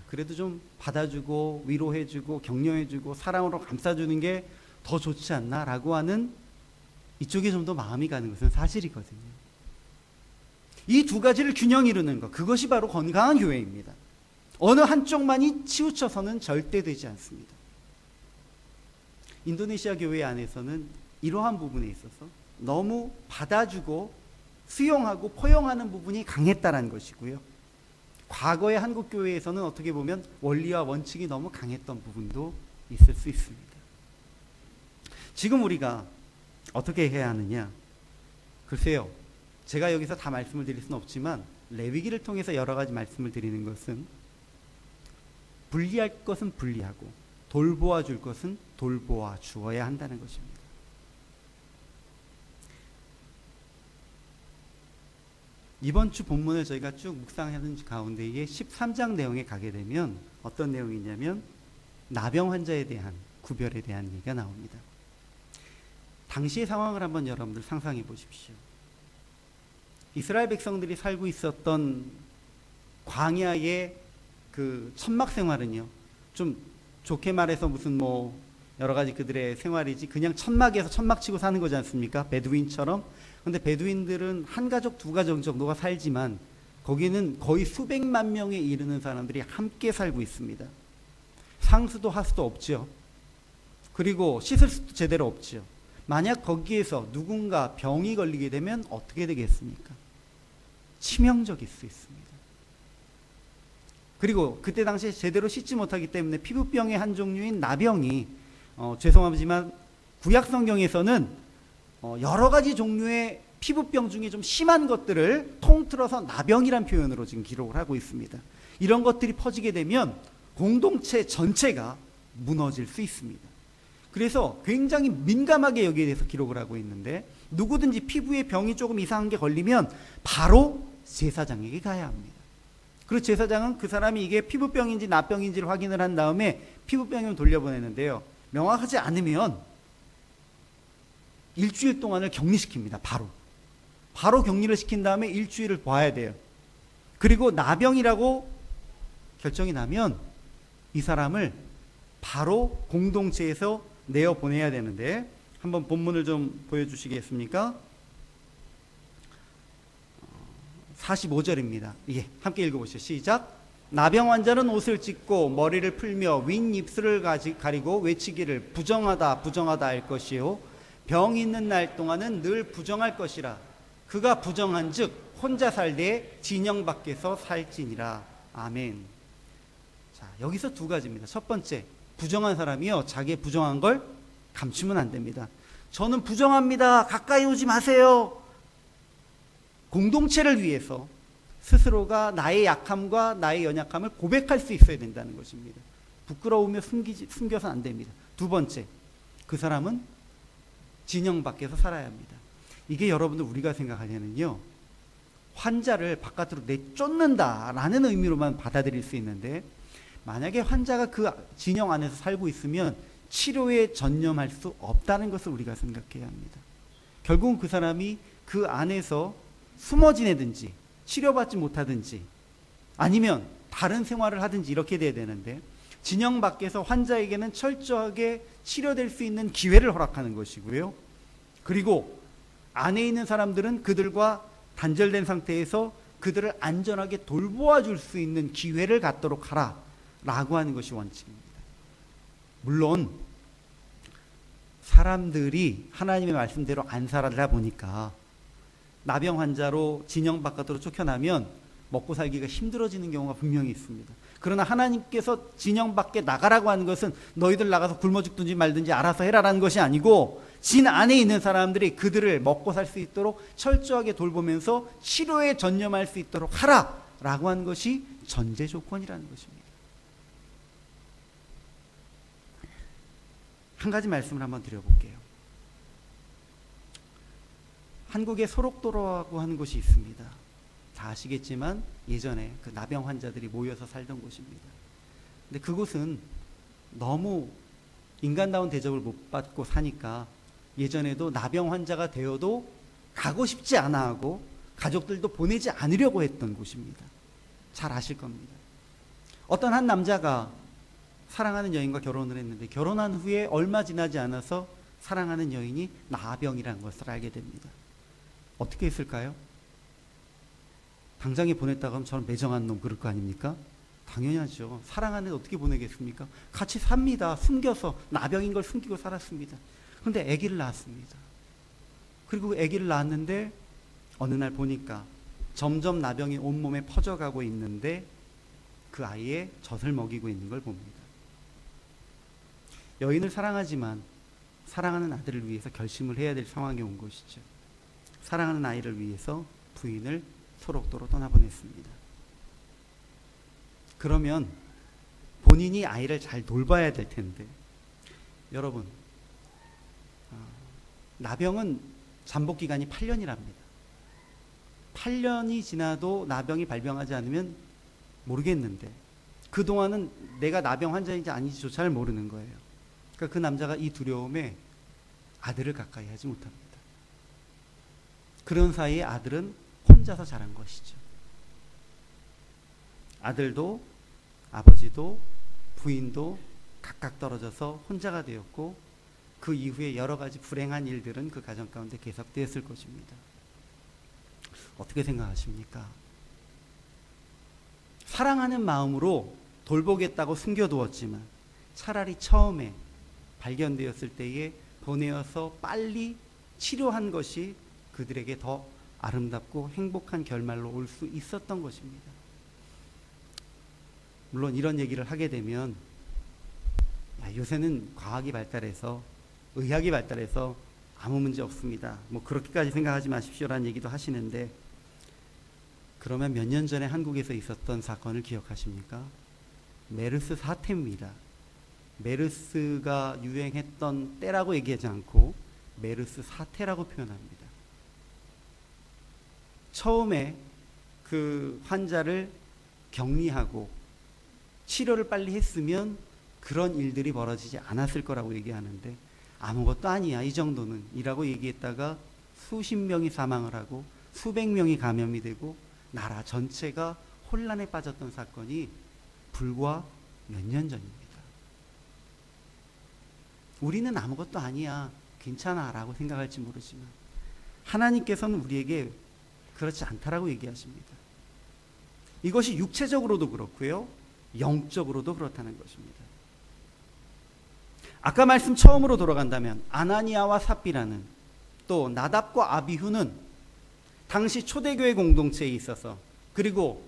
그래도 좀 받아주고 위로해주고 격려해주고 사랑으로 감싸주는 게 더 좋지 않나라고 하는 이쪽에 좀 더 마음이 가는 것은 사실이거든요. 이 두 가지를 균형 이루는 것, 그것이 바로 건강한 교회입니다. 어느 한쪽만이 치우쳐서는 절대 되지 않습니다. 인도네시아 교회 안에서는 이러한 부분에 있어서 너무 받아주고 수용하고 포용하는 부분이 강했다는 것이고요. 과거의 한국 교회에서는 어떻게 보면 원리와 원칙이 너무 강했던 부분도 있을 수 있습니다. 지금 우리가 어떻게 해야 하느냐? 글쎄요, 제가 여기서 다 말씀을 드릴 수는 없지만 레위기를 통해서 여러 가지 말씀을 드리는 것은 분리할 것은 분리하고 돌보아 줄 것은 돌보아 주어야 한다는 것입니다. 이번 주 본문을 저희가 쭉 묵상하는 가운데에 13장 내용에 가게 되면 어떤 내용이냐면 나병 환자에 대한 구별에 대한 얘기가 나옵니다. 당시의 상황을 한번 여러분들 상상해 보십시오. 이스라엘 백성들이 살고 있었던 광야의 그 천막 생활은요, 좀 좋게 말해서 무슨 뭐 여러 가지 그들의 생활이지 그냥 천막에서 천막 치고 사는 거지 않습니까? 베두인처럼. 근데 베두인들은 한 가족 두 가족 정도가 살지만 거기는 거의 수백만 명에 이르는 사람들이 함께 살고 있습니다. 상수도 하수도 없죠. 그리고 씻을 수도 제대로 없죠. 만약 거기에서 누군가 병이 걸리게 되면 어떻게 되겠습니까? 치명적일 수 있습니다. 그리고 그때 당시에 제대로 씻지 못하기 때문에 피부병의 한 종류인 나병이 죄송하지만 구약 성경에서는 여러 가지 종류의 피부병 중에 좀 심한 것들을 통틀어서 나병이란 표현으로 지금 기록을 하고 있습니다. 이런 것들이 퍼지게 되면 공동체 전체가 무너질 수 있습니다. 그래서 굉장히 민감하게 여기에 대해서 기록을 하고 있는데 누구든지 피부에 병이 조금 이상한 게 걸리면 바로 제사장에게 가야 합니다. 그리고 제사장은 그 사람이 이게 피부병인지 나병인지를 확인을 한 다음에 피부병이면 돌려보내는데요. 명확하지 않으면 일주일 동안을 격리시킵니다. 바로 격리를 시킨 다음에 일주일을 봐야 돼요. 그리고 나병이라고 결정이 나면 이 사람을 바로 공동체에서 내어보내야 되는데 한번 본문을 좀 보여주시겠습니까? 45절입니다. 예, 함께 읽어보시죠. 시작. 나병 환자는 옷을 찢고 머리를 풀며 윗입술을 가리고 외치기를 부정하다 부정하다 할 것이요 병 있는 날 동안은 늘 부정할 것이라. 그가 부정한즉 혼자 살되 진영 밖에서 살지니라. 아멘. 자, 여기서 두 가지입니다. 첫 번째, 부정한 사람이요 자기의 부정한 걸 감추면 안 됩니다. 저는 부정합니다. 가까이 오지 마세요. 공동체를 위해서 스스로가 나의 약함과 나의 연약함을 고백할 수 있어야 된다는 것입니다. 부끄러우며 숨겨서는 안 됩니다. 두 번째, 그 사람은 진영 밖에서 살아야 합니다. 이게 여러분들 우리가 생각하려면요, 환자를 바깥으로 내쫓는다라는 의미로만 받아들일 수 있는데, 만약에 환자가 그 진영 안에서 살고 있으면 치료에 전념할 수 없다는 것을 우리가 생각해야 합니다. 결국은 그 사람이 그 안에서 숨어 지내든지 치료받지 못하든지 아니면 다른 생활을 하든지 이렇게 돼야 되는데, 진영 밖에서 환자에게는 철저하게 치료될 수 있는 기회를 허락하는 것이고요. 그리고 안에 있는 사람들은 그들과 단절된 상태에서 그들을 안전하게 돌보아 줄 수 있는 기회를 갖도록 하라 라고 하는 것이 원칙입니다. 물론 사람들이 하나님의 말씀대로 안 살아다 보니까 나병 환자로 진영 바깥으로 쫓겨나면 먹고 살기가 힘들어지는 경우가 분명히 있습니다. 그러나 하나님께서 진영 밖에 나가라고 하는 것은 너희들 나가서 굶어 죽든지 말든지 알아서 해라라는 것이 아니고, 진 안에 있는 사람들이 그들을 먹고 살 수 있도록 철저하게 돌보면서 치료에 전념할 수 있도록 하라라고 하는 것이 전제 조건이라는 것입니다. 한 가지 말씀을 한번 드려볼게요. 한국에 소록도로라고 하는 곳이 있습니다. 다 아시겠지만 예전에 그 나병 환자들이 모여서 살던 곳입니다. 근데 그곳은 너무 인간다운 대접을 못 받고 사니까 예전에도 나병 환자가 되어도 가고 싶지 않아 하고 가족들도 보내지 않으려고 했던 곳입니다. 잘 아실 겁니다. 어떤 한 남자가 사랑하는 여인과 결혼을 했는데, 결혼한 후에 얼마 지나지 않아서 사랑하는 여인이 나병이라는 것을 알게 됩니다. 어떻게 했을까요? 당장에 보냈다고 하면 저는 매정한 놈 그럴 거 아닙니까? 당연히 하죠. 사랑하는 애 어떻게 보내겠습니까? 같이 삽니다. 숨겨서 나병인 걸 숨기고 살았습니다. 그런데 아기를 낳았습니다. 그리고 아기를 낳았는데 어느 날 보니까 점점 나병이 온몸에 퍼져가고 있는데 그 아이의 젖을 먹이고 있는 걸 봅니다. 여인을 사랑하지만 사랑하는 아들을 위해서 결심을 해야 될 상황이 온 것이죠. 사랑하는 아이를 위해서 부인을 소록도로 떠나보냈습니다. 그러면 본인이 아이를 잘 돌봐야 될 텐데, 여러분, 나병은 잠복기간이 8년이랍니다. 8년이 지나도 나병이 발병하지 않으면 모르겠는데 그동안은 내가 나병 환자인지 아닌지조차를 모르는 거예요. 그러니까 그 남자가 이 두려움에 아들을 가까이 하지 못합니다. 그런 사이에 아들은 혼자서 자란 것이죠. 아들도 아버지도 부인도 각각 떨어져서 혼자가 되었고, 그 이후에 여러 가지 불행한 일들은 그 가정 가운데 계속되었을 것입니다. 어떻게 생각하십니까? 사랑하는 마음으로 돌보겠다고 숨겨두었지만 차라리 처음에 발견되었을 때에 보내어서 빨리 치료한 것이 그들에게 더 아름답고 행복한 결말로 올 수 있었던 것입니다. 물론 이런 얘기를 하게 되면 요새는 과학이 발달해서 의학이 발달해서 아무 문제 없습니다, 뭐 그렇게까지 생각하지 마십시오라는 얘기도 하시는데, 그러면 몇 년 전에 한국에서 있었던 사건을 기억하십니까? 메르스 사태입니다. 메르스가 유행했던 때라고 얘기하지 않고 메르스 사태라고 표현합니다. 처음에 그 환자를 격리하고 치료를 빨리 했으면 그런 일들이 벌어지지 않았을 거라고 얘기하는데, 아무것도 아니야 이 정도는 이라고 얘기했다가 수십 명이 사망을 하고 수백 명이 감염이 되고 나라 전체가 혼란에 빠졌던 사건이 불과 몇 년 전입니다. 우리는 아무것도 아니야 괜찮아 라고 생각할지 모르지만 하나님께서는 우리에게 그렇지 않다라고 얘기하십니다. 이것이 육체적으로도 그렇고요, 영적으로도 그렇다는 것입니다. 아까 말씀 처음으로 돌아간다면 아나니아와 삽비라는, 또 나답과 아비후는 당시 초대교회 공동체에 있어서, 그리고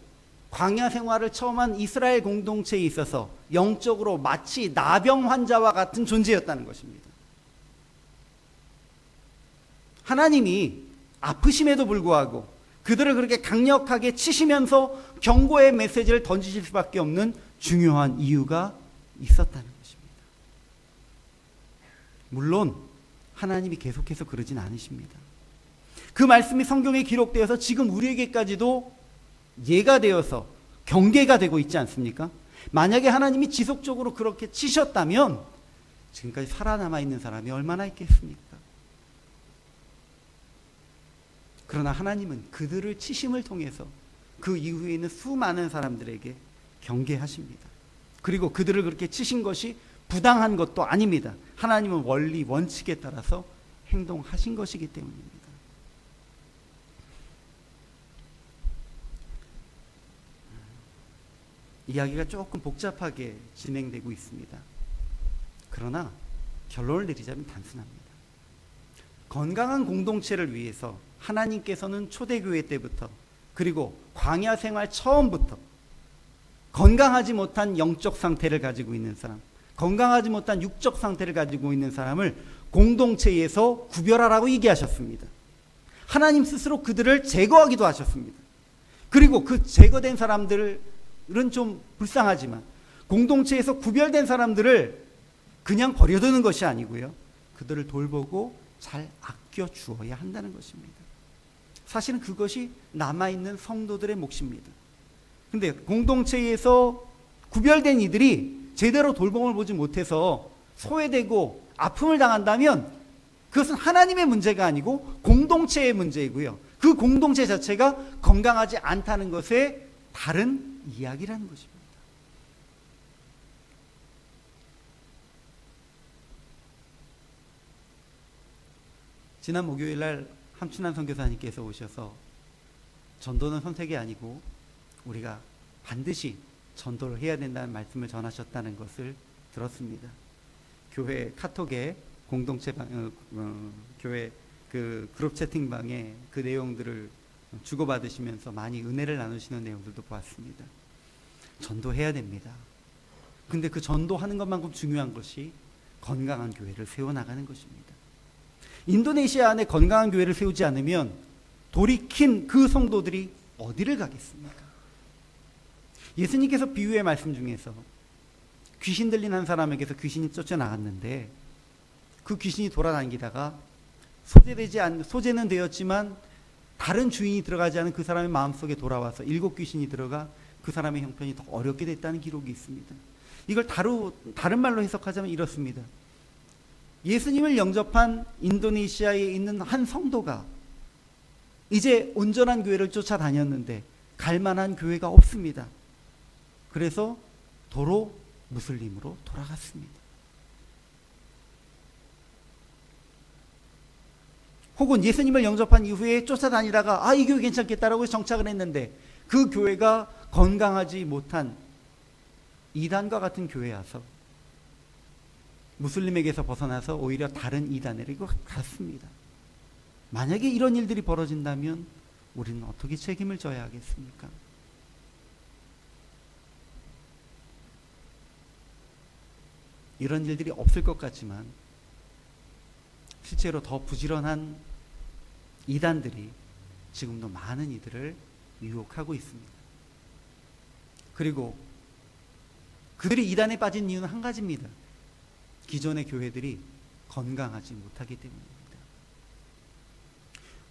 광야 생활을 처음 한 이스라엘 공동체에 있어서 영적으로 마치 나병 환자와 같은 존재였다는 것입니다. 하나님이 아프심에도 불구하고 그들을 그렇게 강력하게 치시면서 경고의 메시지를 던지실 수밖에 없는 중요한 이유가 있었다는 것입니다. 물론 하나님이 계속해서 그러진 않으십니다. 그 말씀이 성경에 기록되어서 지금 우리에게까지도 예가 되어서 경계가 되고 있지 않습니까? 만약에 하나님이 지속적으로 그렇게 치셨다면 지금까지 살아남아 있는 사람이 얼마나 있겠습니까? 그러나 하나님은 그들을 치심을 통해서 그 이후에 있는 수많은 사람들에게 경계하십니다. 그리고 그들을 그렇게 치신 것이 부당한 것도 아닙니다. 하나님은 원리, 원칙에 따라서 행동하신 것이기 때문입니다. 이야기가 조금 복잡하게 진행되고 있습니다. 그러나 결론을 내리자면 단순합니다. 건강한 공동체를 위해서 하나님께서는 초대교회 때부터 그리고 광야 생활 처음부터 건강하지 못한 영적 상태를 가지고 있는 사람, 건강하지 못한 육적 상태를 가지고 있는 사람을 공동체에서 구별하라고 얘기하셨습니다. 하나님 스스로 그들을 제거하기도 하셨습니다. 그리고 그 제거된 사람들은 좀 불쌍하지만 공동체에서 구별된 사람들을 그냥 버려두는 것이 아니고요, 그들을 돌보고 잘 아껴 주어야 한다는 것입니다. 사실은 그것이 남아있는 성도들의 몫입니다. 근데 공동체에서 구별된 이들이 제대로 돌봄을 보지 못해서 소외되고 아픔을 당한다면 그것은 하나님의 문제가 아니고 공동체의 문제이고요, 그 공동체 자체가 건강하지 않다는 것의 다른 이야기라는 것입니다. 지난 목요일 날 함춘환 선교사님께서 오셔서 전도는 선택이 아니고 우리가 반드시 전도를 해야 된다는 말씀을 전하셨다는 것을 들었습니다. 교회 카톡에 공동체 교회 그 그룹 채팅방에 그 내용들을 주고받으시면서 많이 은혜를 나누시는 내용들도 보았습니다. 전도해야 됩니다. 근데 그 전도하는 것만큼 중요한 것이 건강한 교회를 세워나가는 것입니다. 인도네시아 안에 건강한 교회를 세우지 않으면 돌이킨 그 성도들이 어디를 가겠습니까? 예수님께서 비유의 말씀 중에서 귀신 들린 한 사람에게서 귀신이 쫓아나갔는데 그 귀신이 돌아다니다가 소재는 되었지만 다른 주인이 들어가지 않은 그 사람의 마음속에 돌아와서 7 귀신이 들어가 그 사람의 형편이 더 어렵게 됐다는 기록이 있습니다. 이걸 다른 말로 해석하자면 이렇습니다. 예수님을 영접한 인도네시아에 있는 한 성도가 이제 온전한 교회를 쫓아다녔는데 갈만한 교회가 없습니다. 그래서 도로 무슬림으로 돌아갔습니다. 혹은 예수님을 영접한 이후에 쫓아다니다가 이 교회 괜찮겠다라고 정착을 했는데 그 교회가 건강하지 못한 이단과 같은 교회에 와서 무슬림에게서 벗어나서 오히려 다른 이단으로 갔습니다. 만약에 이런 일들이 벌어진다면 우리는 어떻게 책임을 져야 하겠습니까? 이런 일들이 없을 것 같지만 실제로 더 부지런한 이단들이 지금도 많은 이들을 유혹하고 있습니다. 그리고 그들이 이단에 빠진 이유는 한 가지입니다. 기존의 교회들이 건강하지 못하기 때문입니다.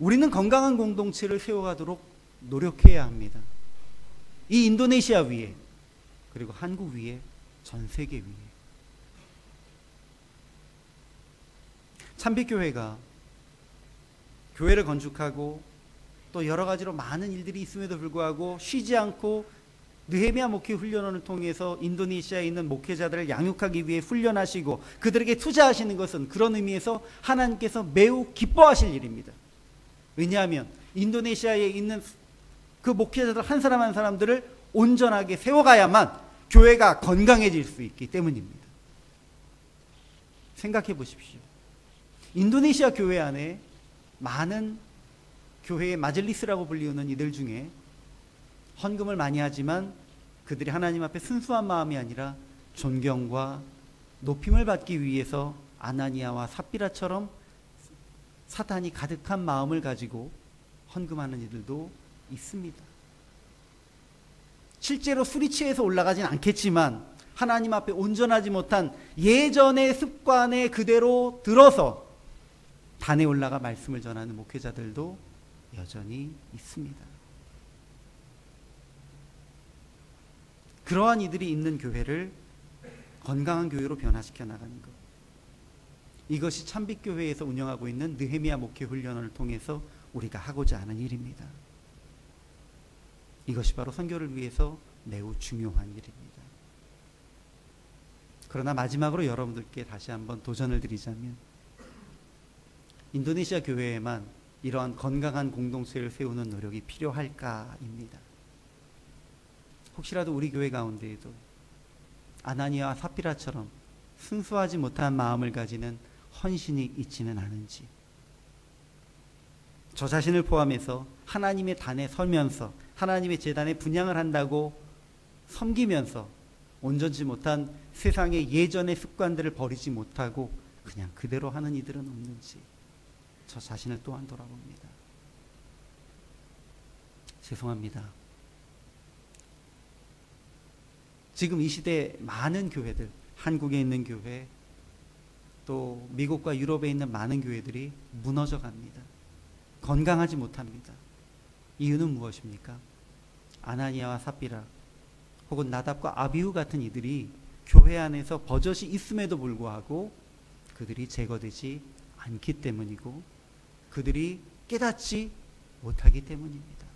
우리는 건강한 공동체를 세워가도록 노력해야 합니다. 이 인도네시아 위에, 그리고 한국 위에, 전 세계 위에. 참빛교회가 교회를 건축하고 또 여러 가지로 많은 일들이 있음에도 불구하고 쉬지 않고 느헤미야 목회 훈련원을 통해서 인도네시아에 있는 목회자들을 양육하기 위해 훈련하시고 그들에게 투자하시는 것은 그런 의미에서 하나님께서 매우 기뻐하실 일입니다. 왜냐하면 인도네시아에 있는 그 목회자들 한 사람 한 사람들을 온전하게 세워가야만 교회가 건강해질 수 있기 때문입니다. 생각해 보십시오. 인도네시아 교회 안에 많은 교회의 마젤리스라고 불리우는 이들 중에 헌금을 많이 하지만 그들이 하나님 앞에 순수한 마음이 아니라 존경과 높임을 받기 위해서 아나니아와 삽비라처럼 사탄이 가득한 마음을 가지고 헌금하는 이들도 있습니다. 실제로 술이 취해서 올라가진 않겠지만 하나님 앞에 온전하지 못한 예전의 습관에 그대로 들어서 단에 올라가 말씀을 전하는 목회자들도 여전히 있습니다. 그러한 이들이 있는 교회를 건강한 교회로 변화시켜 나가는 것, 이것이 참빛교회에서 운영하고 있는 느헤미야 목회 훈련을 통해서 우리가 하고자 하는 일입니다. 이것이 바로 선교를 위해서 매우 중요한 일입니다. 그러나 마지막으로 여러분들께 다시 한번 도전을 드리자면, 인도네시아 교회에만 이러한 건강한 공동체를 세우는 노력이 필요할까입니다. 혹시라도 우리 교회 가운데에도 아나니아와 삽비라처럼 순수하지 못한 마음을 가지는 헌신이 있지는 않은지, 저 자신을 포함해서 하나님의 단에 서면서 하나님의 제단에 분향을 한다고 섬기면서 온전치 못한 세상의 예전의 습관들을 버리지 못하고 그냥 그대로 하는 이들은 없는지 저 자신을 또한 돌아봅니다. 죄송합니다. 지금 이 시대에 많은 교회들, 한국에 있는 교회, 또 미국과 유럽에 있는 많은 교회들이 무너져 갑니다. 건강하지 못합니다. 이유는 무엇입니까? 아나니아와 삽비라 혹은 나답과 아비후 같은 이들이 교회 안에서 버젓이 있음에도 불구하고 그들이 제거되지 않기 때문이고, 그들이 깨닫지 못하기 때문입니다.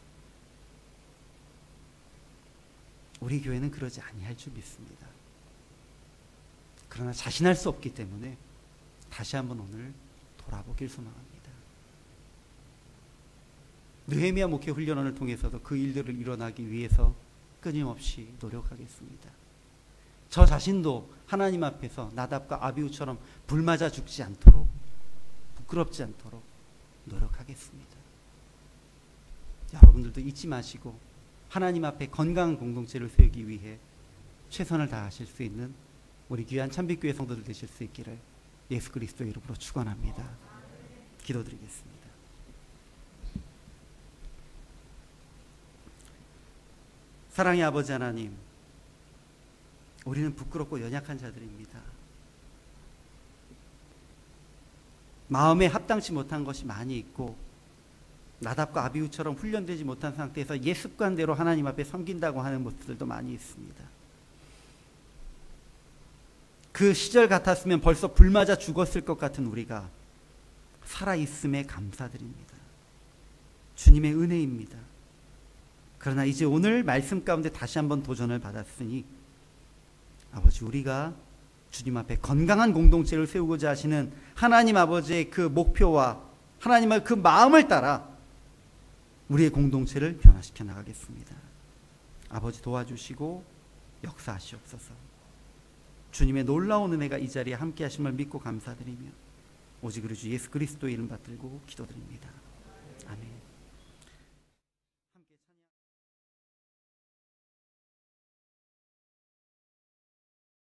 우리 교회는 그러지 아니할 줄 믿습니다. 그러나 자신할 수 없기 때문에 다시 한번 오늘 돌아보길 소망합니다. 느헤미야 목회 훈련원을 통해서도 그 일들을 일어나기 위해서 끊임없이 노력하겠습니다. 저 자신도 하나님 앞에서 나답과 아비후처럼 불맞아 죽지 않도록, 부끄럽지 않도록 노력하겠습니다. 여러분들도 잊지 마시고 하나님 앞에 건강한 공동체를 세우기 위해 최선을 다하실 수 있는 우리 귀한 참빛교회 성도들 되실 수 있기를 예수 그리스도의 이름으로 축원합니다. 기도드리겠습니다. 사랑의 아버지 하나님, 우리는 부끄럽고 연약한 자들입니다. 마음에 합당치 못한 것이 많이 있고, 나답과 아비후처럼 훈련되지 못한 상태에서 옛 습관대로 하나님 앞에 섬긴다고 하는 모습들도 많이 있습니다. 그 시절 같았으면 벌써 불맞아 죽었을 것 같은 우리가 살아있음에 감사드립니다. 주님의 은혜입니다. 그러나 이제 오늘 말씀 가운데 다시 한번 도전을 받았으니 아버지, 우리가 주님 앞에 건강한 공동체를 세우고자 하시는 하나님 아버지의 그 목표와 하나님의 그 마음을 따라 우리의 공동체를 변화시켜 나가겠습니다. 아버지, 도와주시고 역사하시옵소서. 주님의 놀라운 은혜가 이 자리에 함께 하심을 믿고 감사드리며 오직 우리 주 예수 그리스도의 이름 받들고 기도드립니다. 아멘.